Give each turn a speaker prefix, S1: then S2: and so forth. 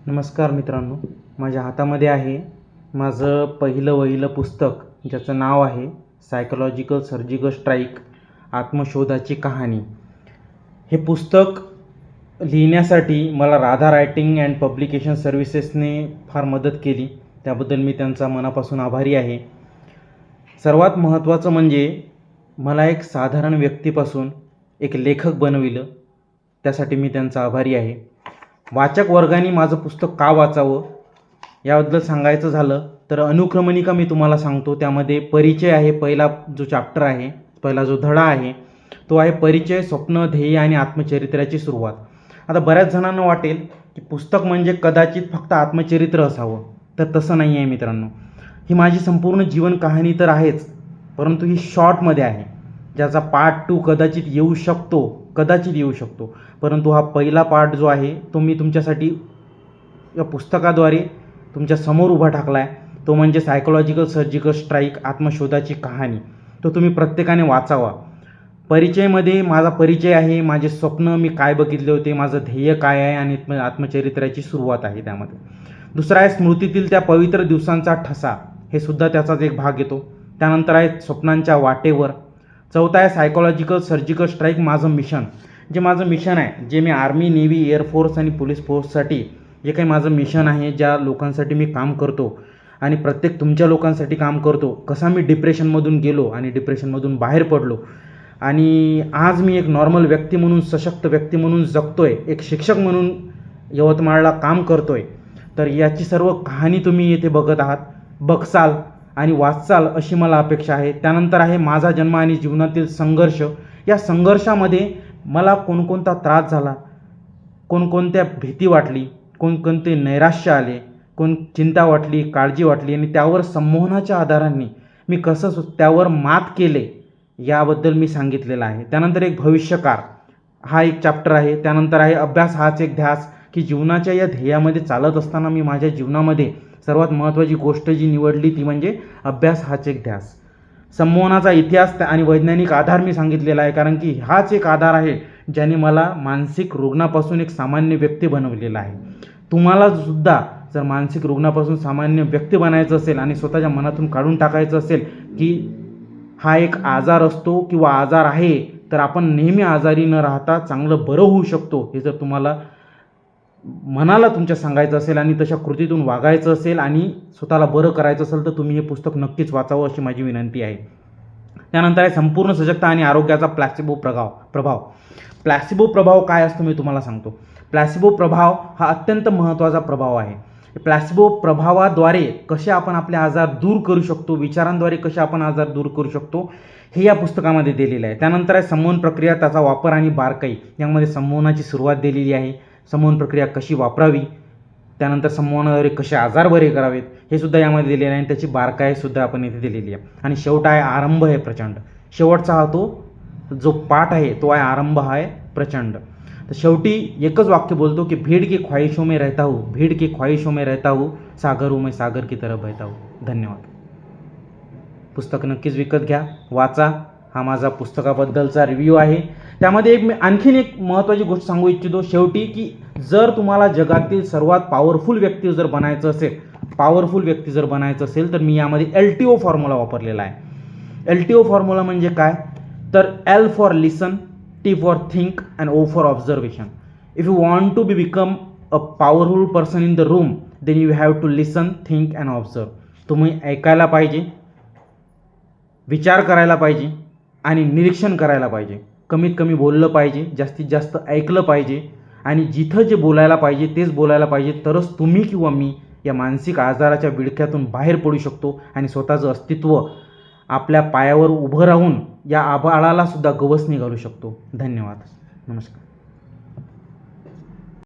S1: नमस्कार मित्रांनो, माझ्या हातामध्ये आहे माझं पहिलं पुस्तक, ज्याचं नाव आहे सायकोलॉजिकल सर्जिकल स्ट्राईक आत्मशोधाची कहाणी. हे पुस्तक लिहिण्यासाठी मला राधा रायटिंग अँड पब्लिकेशन सर्व्हिसेसने फार मदत केली. त्याबद्दल मी त्यांचा मनापासून आभारी आहे. सर्वात महत्त्वाचं म्हणजे मला एक साधारण व्यक्तीपासून एक लेखक बनविलं, त्यासाठी मी त्यांचा आभारी आहे. वाचक वर्गाने माझं पुस्तक का वाचावं याबद्दल सांगायचं झालं तर अनुक्रमणिका मी तुम्हाला सांगतो. त्यामध्ये परिचय आहे. पहिला जो चॅप्टर आहे, पहिला जो धडा आहे तो आहे परिचय, स्वप्न, ध्येय आणि आत्मचरित्राची सुरुवात. आता बऱ्याच जणांना वाटेल की पुस्तक म्हणजे कदाचित फक्त आत्मचरित्र असावं, तर तसं नाही आहे मित्रांनो. ही माझी संपूर्ण जीवन कहाणी तर आहेच, परंतु ही शॉर्टमध्ये आहे, ज्याचा पार्ट 2 कदाचित येऊ शकतो. परंतु हा पहिला पार्ट जो आहे तो मी तुमच्यासाठी या पुस्तकाद्वारे तुमच्या समोर उभा टाकला आहे. तो म्हणजे सायकोलॉजिकल सर्जिकल स्ट्राईक आत्मशोधाची कहाणी. तो तुम्ही प्रत्येकाने वाचावा. परिचयमध्ये माझा परिचय आहे, माझे स्वप्न, मी काय बघितले होते, माझं ध्येय काय आहे आणि आत्मचरित्राची सुरुवात आहे त्यामध्ये. दुसरा आहे स्मृतीतील त्या पवित्र दिवसांचा ठसा, हे सुद्धा त्याचाच एक भाग येतो. त्यानंतर आहे स्वप्नांच्या वाटेवर. चौथा आहे सायकोलॉजिकल सर्जिकल स्ट्राईक माझं मिशन, जे माझं मिशन आहे, जे मी आर्मी, नेव्ही, एअरफोर्स आणि पोलीस फोर्ससाठी जे काही माझं मिशन आहे, ज्या लोकांसाठी मी काम करतो आणि प्रत्येक तुमच्या लोकांसाठी काम करतो, कसा मी डिप्रेशनमधून गेलो आणि डिप्रेशनमधून बाहेर पडलो आणि आज मी एक नॉर्मल व्यक्ती म्हणून, सशक्त व्यक्ती म्हणून जगतोय, एक शिक्षक म्हणून यवतमाळला काम करतोय. तर याची सर्व कहाणी तुम्ही येथे बघत आहात, बघसाल आणि वाचसाल अशी मला अपेक्षा आहे. त्यानंतर आहे माझा जन्म आणि जीवनातील संघर्ष. या संघर्षामध्ये मला कोणकोणता त्रास झाला, कोणकोणत्या भीती वाटली, कोणकोणते नैराश्य आले, कोण चिंता वाटली, काळजी वाटली आणि त्यावर संमोहनाच्या आधारांनी मी कसं त्यावर मात केले याबद्दल मी सांगितलेलं आहे. त्यानंतर एक भविष्यकार हा एक चॅप्टर आहे. त्यानंतर आहे अभ्यास हाच एक ध्यास, की जीवनाच्या या ध्येयामध्ये चालत असताना मी माझ्या जीवनामध्ये सर्वात महत्त्वाची गोष्ट जी निवडली ती म्हणजे अभ्यास हाच एक ध्यास. संमोहनाचा इतिहास आणि वैज्ञानिक आधार मी सांगितलेला आहे, कारण की हाच एक आधार आहे ज्याने मला मानसिक रुग्णापासून एक सामान्य व्यक्ती बनवलेला आहे. तुम्हाला सुद्धा जर मानसिक रुग्णापासून सामान्य व्यक्ती बनायचं असेल आणि स्वतःच्या मनातून काढून टाकायचं असेल की हा एक आजार असतो किंवा आजार आहे, तर आपण नेहमी आजारी न राहता चांगलं बरं होऊ शकतो, हे जर तुम्हाला मनाला तुमच्या सांगायचं असेल आणि तशा कृतीतून वागायचं असेल आणि स्वतःला बरं करायचं असेल, तर तुम्ही हे पुस्तक नक्कीच वाचावं अशी माझी विनंती आहे. त्यानंतर आहे संपूर्ण सजगता आणि आरोग्याचा प्लॅसिबो प्रभाव. प्लॅसिबो प्रभाव काय असतो मी तुम्हाला सांगतो. प्लॅसिबो प्रभाव हा अत्यंत महत्त्वाचा प्रभाव आहे. प्लॅसिबो प्रभावाद्वारे कसे आपण आपले आजार दूर करू शकतो, विचारांद्वारे कसे आपण आजार दूर करू शकतो, हे या पुस्तकामध्ये दिलेलं आहे. त्यानंतर आहे संमोहन प्रक्रिया, त्याचा वापर आणि बारकाई. यामध्ये संमोहनाची सुरुवात दिलेली आहे, संमोहन प्रक्रिया कशी वापरावी, त्यानंतर संमोहनाद्वारे कसे आजार बरे करावेत हे सुद्धा यामध्ये दिलेलं आहे आणि त्याची बारकाईसुद्धा आपण इथे दिलेली आहे. आणि शेवट आहे आरंभ आहे प्रचंड. शेवटचा हा तो जो पाठ आहे तो आहे आरंभ आहे प्रचंड. तर शेवटी एकच वाक्य बोलतो की भीड़ की ख्वाहिशों में रहता हूँ, सागर हूँ मैं सागर की तरफ बहता हूँ. धन्यवाद. पुस्तक नक्कीच विकत घ्या, वाचा. हा माझा पुस्तकाबद्दलचा रिव्ह्यू आहे. त्यामध्ये आणखीन एक महत्त्वाची गोष्ट सांगू इच्छितो शेवटी, की जर तुम्हाला जगातील सर्वात पॉवरफुल व्यक्ती जर बनायचं असेल तर मी यामध्ये LTO फॉर्म्युला वापरलेला आहे. LTO फॉर्म्युला म्हणजे काय, तर L for listen, T for think and O for observation. If you want to become a powerful person in the room, then you have to listen, think and observe. तुम्ही ऐकायला पाहिजे, विचार करायला पाहिजे आणि निरीक्षण करायला पाहिजे. कमीत कमी बोललं पाहिजे, जास्तीत जास्त ऐकलं पाहिजे आणि जिथं जे बोलायला पाहिजे तेच बोलायला पाहिजे. तरच तुम्ही किंवा मी या मानसिक आजाराच्या विळख्यातून बाहेर पडू शकतो आणि स्वतःचं अस्तित्व आपल्या पायावर उभं राहून या आभाळाला सुद्धा गवसणी घालू शकतो. धन्यवाद. नमस्कार.